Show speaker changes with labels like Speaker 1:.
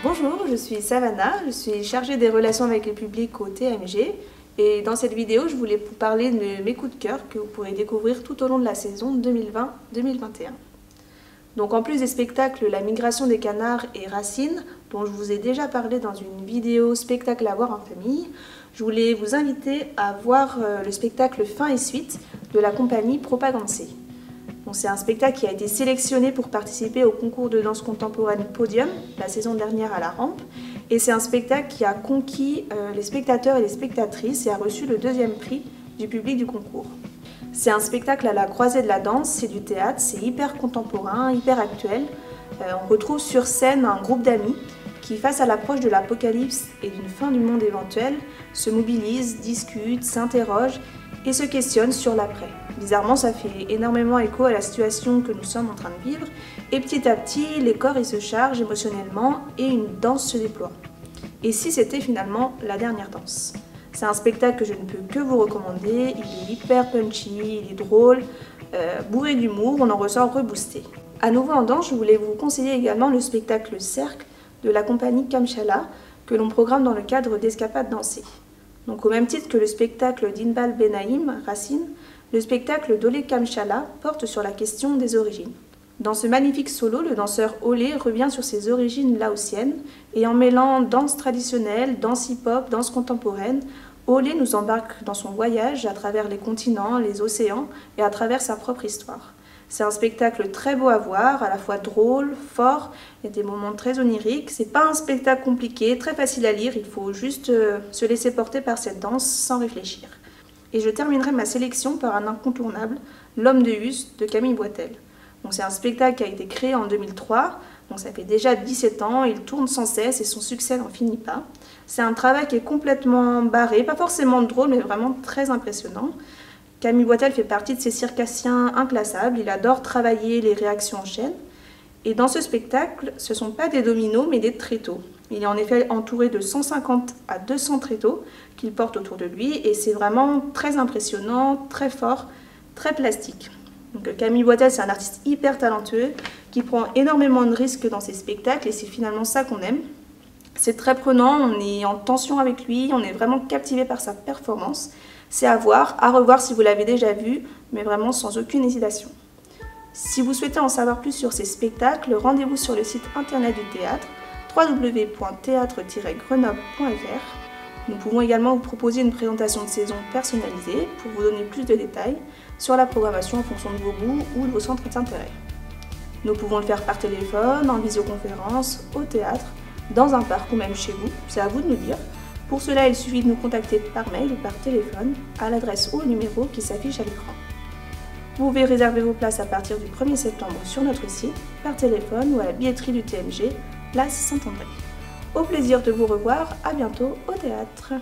Speaker 1: Bonjour, je suis Savannah, je suis chargée des relations avec le public au TMG et dans cette vidéo je voulais vous parler de mes coups de cœur que vous pourrez découvrir tout au long de la saison 2020-2021. Donc en plus des spectacles La migration des canards et Racine, dont je vous ai déjà parlé dans une vidéo spectacle à voir en famille, je voulais vous inviter à voir le spectacle Fin et Suite de la compagnie Propagande C. C'est un spectacle qui a été sélectionné pour participer au concours de danse contemporaine Podium la saison dernière à la Rampe. Et c'est un spectacle qui a conquis les spectateurs et les spectatrices et a reçu le 2e prix du public du concours. C'est un spectacle à la croisée de la danse, c'est du théâtre, c'est hyper contemporain, hyper actuel. On retrouve sur scène un groupe d'amis qui, face à l'approche de l'apocalypse et d'une fin du monde éventuelle, se mobilisent, discutent, s'interrogent et se questionnent sur l'après. Bizarrement, ça fait énormément écho à la situation que nous sommes en train de vivre, et petit à petit, les corps ils se chargent émotionnellement et une danse se déploie. Et si c'était finalement la dernière danse? C'est un spectacle que je ne peux que vous recommander, il est hyper punchy, il est drôle, bourré d'humour, on en ressort reboosté. À nouveau en danse, je voulais vous conseiller également le spectacle Cercle de la compagnie Kamchala, que l'on programme dans le cadre d'Escapades dansées. Donc au même titre que le spectacle d'Inbal Benaïm, Racine, le spectacle d'Olé Kamchala porte sur la question des origines. Dans ce magnifique solo, le danseur Olé revient sur ses origines laotiennes et en mêlant danse traditionnelle, danse hip-hop, danse contemporaine, Olé nous embarque dans son voyage à travers les continents, les océans et à travers sa propre histoire. C'est un spectacle très beau à voir, à la fois drôle, fort, il y a des moments très oniriques. C'est pas un spectacle compliqué, très facile à lire, il faut juste se laisser porter par cette danse sans réfléchir. Et je terminerai ma sélection par un incontournable, L'Homme de Hus de Camille Boitel. C'est un spectacle qui a été créé en 2003, donc ça fait déjà 17 ans, il tourne sans cesse et son succès n'en finit pas. C'est un travail qui est complètement barré, pas forcément drôle, mais vraiment très impressionnant. Camille Boitel fait partie de ces circassiens inclassables, il adore travailler les réactions en chaîne. Et dans ce spectacle, ce ne sont pas des dominos, mais des tréteaux. Il est en effet entouré de 150 à 200 tréteaux qu'il porte autour de lui, et c'est vraiment très impressionnant, très fort, très plastique. Donc Camille Boitel, c'est un artiste hyper talentueux, qui prend énormément de risques dans ses spectacles, et c'est finalement ça qu'on aime. C'est très prenant, on est en tension avec lui, on est vraiment captivé par sa performance. C'est à voir, à revoir si vous l'avez déjà vu, mais vraiment sans aucune hésitation. Si vous souhaitez en savoir plus sur ces spectacles, rendez-vous sur le site internet du théâtre, www.theatre-grenoble.fr. Nous pouvons également vous proposer une présentation de saison personnalisée pour vous donner plus de détails sur la programmation en fonction de vos goûts ou de vos centres d'intérêt. Nous pouvons le faire par téléphone, en visioconférence, au théâtre, dans un parc ou même chez vous, c'est à vous de nous dire. Pour cela, il suffit de nous contacter par mail ou par téléphone à l'adresse ou au numéro qui s'affiche à l'écran. Vous pouvez réserver vos places à partir du 1er septembre sur notre site, par téléphone ou à la billetterie du TMG, place Saint-André. Au plaisir de vous revoir, à bientôt au théâtre.